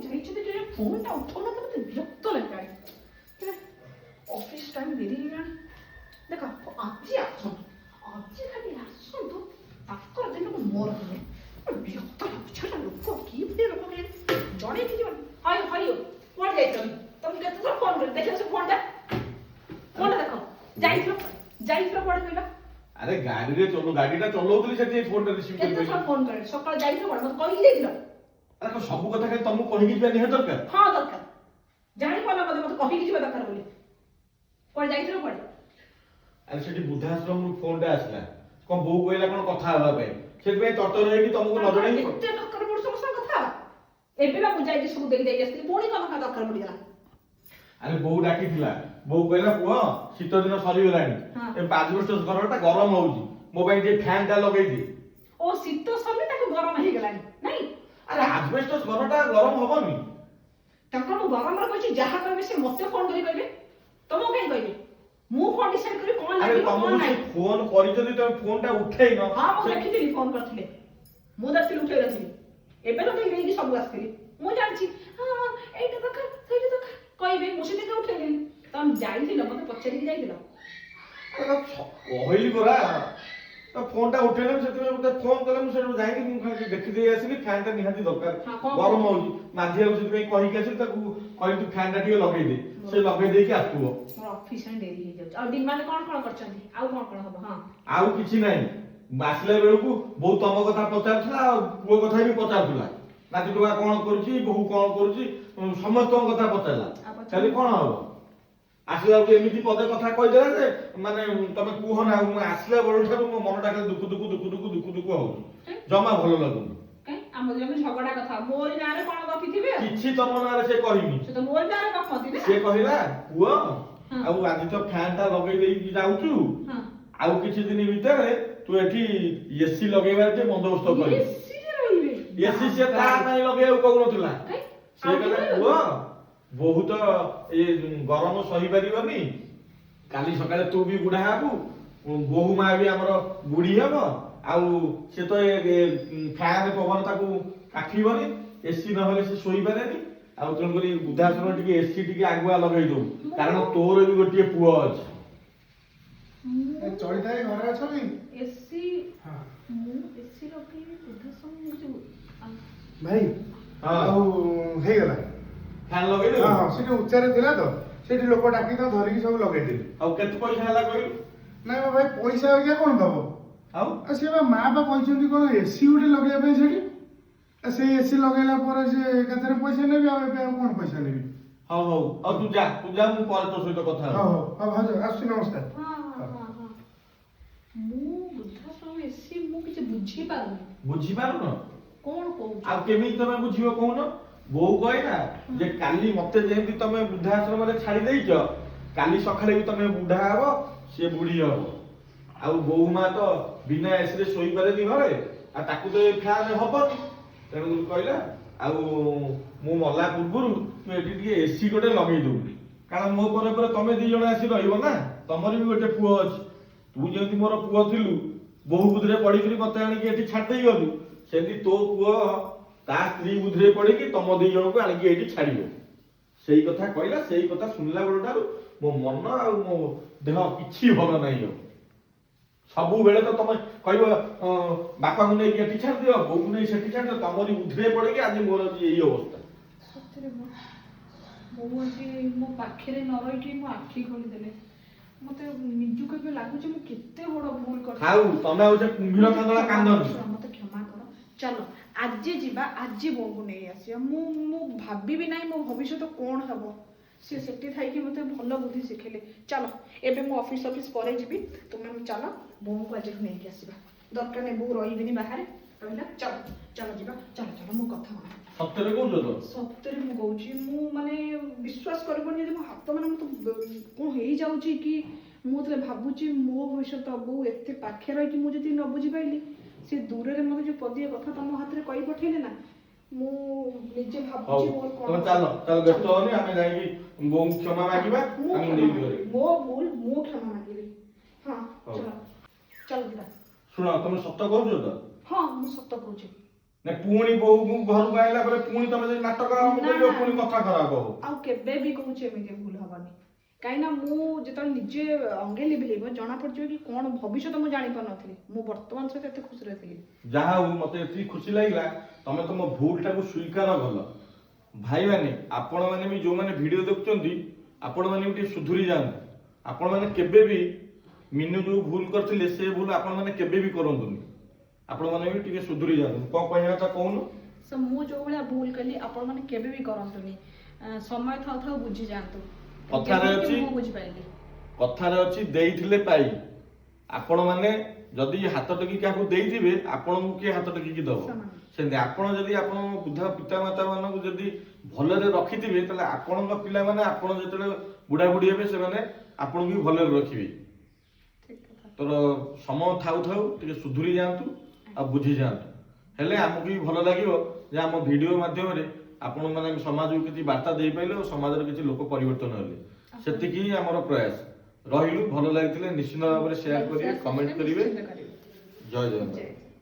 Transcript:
ଯାଇଛନ୍ତି ଟିକେ ଫୋନଟା ଉଠଉନାହାନ୍ତି ମତେ ବିରକ୍ତ ଲାଗିଲାଣି। ଅଫିସ ଟାଇମ ଡେରି ହେଇଗଲାଣି। ଦେଖ ଆଜି ଆସନ୍ତୁ, ଆଜି ଖାଲି ଆସନ୍ତୁ, ତାଙ୍କର ଦିନକୁ ମୋର ଦିନ। ବିରକ୍ତ ଲାଗୁଛି ଲୋକ କି ଭଳିଆ ଲୋକ କେଜାଣି ଜଣେଇକି ଯିବନି। ହଇ ହଇ କୁଆଡେ ଯାଇଛନ୍ତି? ତମେ କେତେଥର ଫୋନ କରି ଦେଖିଲ ସେ ଫୋନଟା ଦେଖ। ଯାଇଥିଲ କୁଆଡେ କହିଲ? ଆରେ ଗାଡିଟା ଚଲଉଥିଲି ସେଠି ଫୋନଟା ରିସିଭ କରି କେତେଥର ଫୋନ କରେ? ସକାଳେ ଯାଇଥିଲ କୁଆଡେ ମତେ କହିକି ଯାଇଥିଲ? ଆରେ ସବୁ କଥା ଖାଲି ତମକୁ କହିକି ଯିବା ନିହାତି ଦରକାର। ହଁ ଦରକାର। ଜାଣିପାରିଲ ମତେ କହିକି ଯିବା ଦରକାର ବୋଲି। କୁଆଡେ ଯାଇଥିଲ କୁଆଡେ? ଆରେ ସେଠି ବୃଦ୍ଧାଶ୍ରମରୁ ଫୋନଟା ଆସିଲା, କଣ ବୋଉ କହିଲା କଣ କଥା ହେବା ପାଇଁ, ସେଥିପାଇଁ ତରତର ହେଇକି ତମକୁ ନ ଜଣେଇକି ଏତେ ଦରକାର ପଡୁଛି ସମସ୍ତଙ୍କ କଥା। ଏବେ ବା ମୁଁ ଯାଇକି ସବୁ ଦେଇକି ଆସିଥିଲି, ପୁଣି କଣ ଦରକାର ପଡିଗଲା? ଆରେ ବୋଉ ଡାକିଥିଲା, ବୋଉ କହିଲା ପୁଅ ଶୀତ ଦିନ ସରିଗଲାଣି, ଏ 5 ବର୍ଷ ଘରଟା ଗରମ ହଉଛି, ମୋ ପାଇଁ ଟିକେ ଫ୍ୟାନ ଟା ଲଗେଇଦିଏ। ଓ ଶୀତ ସରିଲେ ତାକୁ ଗରମ ହେଇଗଲାଣି ନାଇଁ? ଆରେ ଆଜବେଷ୍ଟସ୍ ଘରଟା ଗରମ ହବନି? ତାଙ୍କର ମୁଁ ବାରମ୍ବାର କହିଛି ଯାହା କହିବେ ସେ ମତେ ଫୋନ କରି କହିବେ, ତମକୁ କାହିଁ କହିବେ? ମୁଁ ଫୋନ ଡିସାଇଡ୍ କରି କଣ ଲାଗିବ କଣ ନାହିଁ। ଫୋନ କରିଛନ୍ତି ତମେ ଫୋନଟା ଉଠେଇନ। ହଁ ମୁଁ ଦେଖିଥିଲି ଫୋନ କରିଥିଲେ, ମୁଁ ଦେଖିଥିଲି ଉଠେଇ ନଥିଲି। ଏବେ ତ ନେଇକି ସବୁ ଆସିଥିଲି, ମୁଁ ଜାଣିଛି ହଁ ଏଇଟା ଦରକାର ସେଇଟା ଦରକାର କହିବେ, ମୁଁ ସେଠି ଉଠେଇଲିନି। ତମେ ଯାଇଥିଲ ମତେ ପଚାରିକି ଯାଇଥିଲ? କହିଲି ପରା ଫୋନଟା ଉଠେଇଲ, ସେଥିପାଇଁ ମତେ ଫୋନ କଲେ ମୁଁ ସେଠୁ ଯାଇକି ମୁଁ ଖାଲି ଦେଖିଦେଇ ଆସିଲି। ଫ୍ୟାନଟା ନିହାତି ଦରକାର, ଗରମ ହଉଛି। ମାଝିଆକୁ ସେଥିପାଇଁ କହିକି ଆସିଲି, ତାକୁ କହିଲି ତୁ ଫ୍ୟାନଟା ଟିକେ ଲଗେଇଦେ, ସେ ଲଗେଇ ଦେଇକି ଆସିବ। ମୋର ଅଫିସରେ ଡେରି ହେଇଯାଉଛି। ଆଉ ଡିମାଣ୍ଡ କଣ କରିଛନ୍ତି? ଆଉ କଣ ହବ? ହଁ ଆଉ କିଛି ନାହିଁ। ଆସିଲା ବେଳକୁ ବୋଉ ତମ କଥା ପଚାରୁଥିଲା, ଆଉ ପୁଅ କଥା ବି ପଚାରୁଥିଲା। ନାତି ଟୋକା କଣ କରୁଛି, ବୋହୁ କଣ କରୁଛି, ସମସ୍ତଙ୍କ କଥା ପଚାରିଲା। ଖାଲି କଣ ହବ? ଆସିଲା ବେଳକୁ ଏମିତି ପଦେ କଥା କହିଦେଲା ଯେ ମାନେ ତମେ କୁହ ନା, ମୁଁ ଆସିଲା ବେଳଠାରୁ ମୋ ମନଟା ଖାଲି ଦୁଃଖ ହଉଛି, ଜମା ଭଲ ଲାଗୁନି। ଆମ ଝଗଡା କଥା ମୋରି ନାଁରେ କଣ ଗପିଥିବେ? କିଛି ତମ ନାଁରେ ସେ କହିନି, ସେ ତ ମୋରି ନାଁରେ ଗପନ୍ତି ନା। ସେ କହିଲା ପୁଅ ଆଉ ଆଜି ତ ଫ୍ୟାନ ଟା ଲଗେଇ ଦେଇକି ଯାଉଛୁ, ଆଉ କିଛି ଦିନ ଭିତରେ ତୁ ଏଠି ଏସି ଲଗେଇବାର ଯେ ବନ୍ଦୋବସ୍ତ କରିବୁ। ଏସି ସେ ତା ପାଇଁ ଲଗେଇବାକୁ କହୁନଥିଲା, ସେ କହିଲା ପୁଅ ବହୁତ ଏ ଗରମ ସହିପାରିବନି, କାଲି ସକାଳେ ତୁ ବି ବୁଢା ହବୁ, ବୋହୁ ମା ବି ଆମର ବୁଢୀ ହବ, ଆଉ ସେ ତ ଫ୍ୟାନ ପବନ ତାକୁ କାଟିବନି, ଏସି ନହେଲେ ସେ ଶୋଇପାରେନି, ଆଉ ତେଣୁକରି ବୃଦ୍ଧାଶ୍ରମ ଟିକେ ଏସି ଟିକେ ଆଗୁଆ ଲଗେଇ ଦଉ, କାରଣ ତୋର ବି ଗୋଟିଏ ପୁଅ ଅଛି। ଚଳିଥାଏ ଘରେ ଅଛନ୍ତି ଏସି ମୁଁ ଏସି ଲଗେଇବି ବୃଦ୍ଧାଶ୍ରମ ଭାଇ। ଆଉ ହେଇଗଲା ଫ୍ୟାନ ଲଗେଇଦେଲୁ? ହଁ ସେଠି ଉଚ୍ଚାରେ ଥିଲା ତ, ସେଠି ଲୋକ ଡାକି ତ ଧରିକି ସବୁ ଲଗେଇଦେଲି। ଆଉ କେତେ ପଇସା ହେଲା କହିଲୁ? ନାଇଁ ଭାଇ ପଇସା ଆଜ୍ଞା କଣ ଦବ? ଆଉ ସେ ବା ମା ବା କହିଛନ୍ତି କଣ ଏସି ଗୋଟେ ଲଗେଇବା ପାଇଁ ସେଠି, ସେଇ ଏସି ଲଗେଇଲା ପରେ ସେ ଏକାଥରେ ପଇସା ନେବି, ଆଉ ଏବେ ଆଉ କଣ ପଇସା ନେବି? ହଉ ଆଉ ତୁ ଯା ମୁଁ ପରେ ତୋ ସହିତ କଥା ହେବି। ହଉ ଭାଉଜ ଆସୁଛି, ନମସ୍କାର। ମୁଁ ବୃଦ୍ଧାଶ୍ରମ ଏସି ମୁଁ କିଛି ବୁଝିପାରୁନି। ବୁଝିପାରୁନ? କଣ କହୁଛ? ଆଉ କେମିତି ତମେ ବୁଝିବ କହୁନ? ବୋଉ କହିଲା ଯେ କାଲି ମତେ ଯେମିତି ତମେ ବୃଦ୍ଧାଶ୍ରମରେ ଛାଡି ଦେଇଛ, କାଲି ସକାଳେ ବି ତମେ ବୁଢା ହବ, ସିଏ ବୁଢୀ ହବ, ଆଉ ବୋଉ ମା ତ ବିନା ଏସିରେ ଶୋଇପାରେନି ଘରେ, ଆଉ ତାକୁ ତ ଏ ଫ୍ୟାନ ହବନି, ତେଣୁ କହିଲା ଆଉ ମୁଁ ମଲା ପୂର୍ବରୁ ତୁ ଏଠି ଟିକେ ଏସି ଗୋଟେ ଲଗେଇ ଦବୁ, କାରଣ ମୋ ପରେ ପରେ ତମେ 2 ଜଣ ଆସି ରହିବ ନା, ତମର ବି ଗୋଟେ ପୁଅ ଅଛି। ତୁ ଯେମିତି ମୋର ପୁଅ ଥିଲୁ, ବୋହୁ ବୁଦ୍ଧିରେ ପଡିକିରି ମତେ ଆଣିକି ଏଠି ଛାଡି ଦେଇ ଗଲୁ, ସେମିତି ତୋ ପୁଅ ତା ସ୍ତ୍ରୀ ବୁଦ୍ଧିରେ ପଡିକି ତମ 2 ଜଣଙ୍କୁ ଆଣିକି ଏଇଠି ଛାଡିବ। ସେଇ କଥା କହିଲା, ସେଇ କଥା ଶୁଣିଲା ବେଳଠାରୁ ମୋ ମନ ଆଉ ମୋ ଦେହ କିଛି ଭଲ ନାହିଁ। ସବୁବେଳେ ତ ତମେ କହିବ ବାପାଙ୍କୁ ନେଇକି ଏଠି ଛାଡ଼ିଦିଅ, ବୋଉକୁ ନେଇ ସେଠି ଛାଡ଼ିଦିଅ, ତମରି ବୁଦ୍ଧିରେ ପଡିକି ଆଜି ମୋର ଏଇ ଅବସ୍ଥା। ସତରେ ବୋଉ ଆଜି ମୋ ପାଖରେ ନ ରହିକି ମୋ ଆଖି ଖୋଲିଦେଲେ। ମତେ ନିଜକୁ ଏବେ ଲାଗୁଛି ମୁଁ କେତେ ବଡ ଭୁଲ କରିଛି। ଆଉ ତମେ ହଉଛ କୁମ୍ଭୀର କାନ୍ଦଣା କାନ୍ଦନି। ମତେ କ୍ଷମା କର, ଚାଲ ଆଜି ଯିବା, ଆଜି ବୋଉକୁ ନେଇ ଆସିବା। ମୁଁ ଭାବିବି ନାହିଁ ମୋ ଭବିଷ୍ୟତ କଣ ହବ, ସିଏ ସେଠି ଥାଇକି ମତେ ଭଲ ବୁଦ୍ଧି ଶିଖେଇଲେ। ଚାଲ ଏବେ ମୁଁ ଅଫିସ ପରେ ଯିବି, ତୁମେ ଚାଲ ବୋଉକୁ ଆଜି ନେଇକି ଆସିବା। ଦରକାର ନାହିଁ ବୋଉ ରହିବେନି ବାହାରେ, ରହିଲା। ଚାଲ ଯିବା, ଚାଲ ମୋ କଥା ମାନ। ସତରେ କହୁଛ ତ? ସତରେ ମୁଁ କହୁଛି, ମୁଁ ମାନେ ବିଶ୍ୱାସ କରିବନି ଯଦି ମୋ ହାତ ମାନେ ମତେ କଣ ହେଇଯାଉଛି କି, ମୁଁ ଯେତେବେଳେ ଭାବୁଛି ମୋ ଭବିଷ୍ୟତ, ବୋଉ ଏତେ ପାଖରେ ରହିକି ମୁଁ ଯଦି ନ ବୁଝିପାରିଲି, ସେ ଦୂରରେ ମତେ ଯୋଉ ପଦିଏ କଥା ତମ ହାତରେ କହି ପଠେଇଲେ ନା, ମୁଁ ନିଜେ ଭାବୁଛି ମୋର କଣ। ଚାଲ ବ୍ୟସ୍ତ ହନି, ଆମେ ଯାଇକି ବୋଉଙ୍କୁ କ୍ଷମା ମାଗିବା, ମୋ ଭୁଲ ମୁଁ କ୍ଷମା ମାଗିବି। ହଁ ଚାଲ ଯିବା। ଶୁଣ ତମେ ସତ କହୁଛ ତ? ହଁ ମୁଁ ସତ କହୁଛି। ନା ପୁଣି ବୋହୂକୁ ଘରକୁ ଆଇଲା ପରେ ପୁଣି ତମେ ଯଦି ନାଟକ ଆରମ୍ଭ ନା, କରିବ ନା। ପୁଣି କଥା ଖରାପ ହବ। ଆଉ କେବେ ବି କହୁଛି ଏମିତି ଭୁଲ ହବନି। କାହିଁକିନା ମୁଁ ଯେତେବେଳେ ନିଜେ ଅଙ୍ଗେ ଲିଭେଇବ ଜଣା ପଡିଯିବ କି କଣ ଭବିଷ୍ୟତ ମୁଁ ଜାଣିପାରୁନଥିଲି। ମୁଁ ବର୍ତ୍ତମାନ ସହିତ ଏତେ ଖୁସିରେ ଥିଲି। ଯାହା ହଉ ମତେ ଏତିକି ଖୁସି ଲାଗିଲା ତମେ ତମ ଭୁଲଟାକୁ ସ୍ୱୀକାର କଲ। ଭାଇମାନେ ଆପଣମାନେ ବି ଯୋଉମାନେ ଭିଡିଓ ଦେଖୁଛନ୍ତି ଆପଣମାନେ ବି ଟିକେ ସୁଧୁରି ଯାଆନ୍ତୁ। ଆପଣମାନେ କେବେ ବି ମିନୁ ଯୋଉ ଭୁଲ କରିଥିଲେ ସେ ଭୁଲ ଆପଣମାନେ କେବେ ବି କରନ୍ତୁନି। ଆପଣମାନେ ବି ଟିକେ ସୁଧୁରି ଯାଆନ୍ତୁ। କଣ କହିବା କଥା କହୁନ? So, ମୁଁ ଯୋଉ ଭଳିଆ ଭୁଲ କଲି ଆପଣ ମାନେ କେବେ ବି କରନ୍ତୁନି। ସମୟ ଥାଉ ଥାଉ ବୁଝି ଯାଆନ୍ତୁ। କଥାରେ ଯେମିତି ଅଛି ମୁଁ ବୁଝିପାରିଲି। କଥାରେ ଅଛି ଦେଇଥିଲେ ପାଇ। ଆପଣମାନେ ଯଦି ହାତ ଟେକି କାହାକୁ ଦେଇଥିବେ ଆପଣଙ୍କୁ କିଏ ହାତ ଟେକିକି ଦବ। ସମାନ। ସେମିତି ଆପଣ ଯଦି ଆପଣଙ୍କ ବୃଦ୍ଧ ପିତାମାତା ମାନଙ୍କୁ ଯଦି ଭଲରେ ରଖିଥିବେ ତାହେଲେ ଆପଣଙ୍କ ପିଲାମାନେ ଆପଣ ଯେତେବେଳେ ବୁଢା ବୁଢୀ ହେବେ ସେମାନେ ଆପଣଙ୍କୁ ବି ଭଲରେ ରଖିବେ। ଠିକ କଥା। ତୋର ସମୟ ଥାଉ ଥାଉ ଟିକେ ସୁଧୁରି ଯାଆନ୍ତୁ ଆଉ ବୁଝି ଯାଆନ୍ତୁ। ହେଲେ ଆମକୁ ବି ଭଲ ଲାଗିବ ଯେ ଆମ ଭିଡିଓ ମାଧ୍ୟମରେ ଆପଣ ମାନେ ସମାଜକୁ କିଛି ବାର୍ତ୍ତା ଦେଇପାରିଲେ ଓ ସମାଜରେ କିଛି ଲୋକ ପରିବର୍ତ୍ତନ ହେଲେ ସେତିକି ହିଁ ଆମର ପ୍ରୟାସ। ରହିଲୁ ଭଲ ଲାଗିଥିଲେ ନିଶ୍ଚିନ୍ତ ଭାବରେ ସେୟାର କରିବେ, କମେଣ୍ଟ କରିବେ। ନିଶ୍ଚିନ୍ତ କରିବେ। ଜୟ ଜଗନ୍ନାଥ। ଜୟ।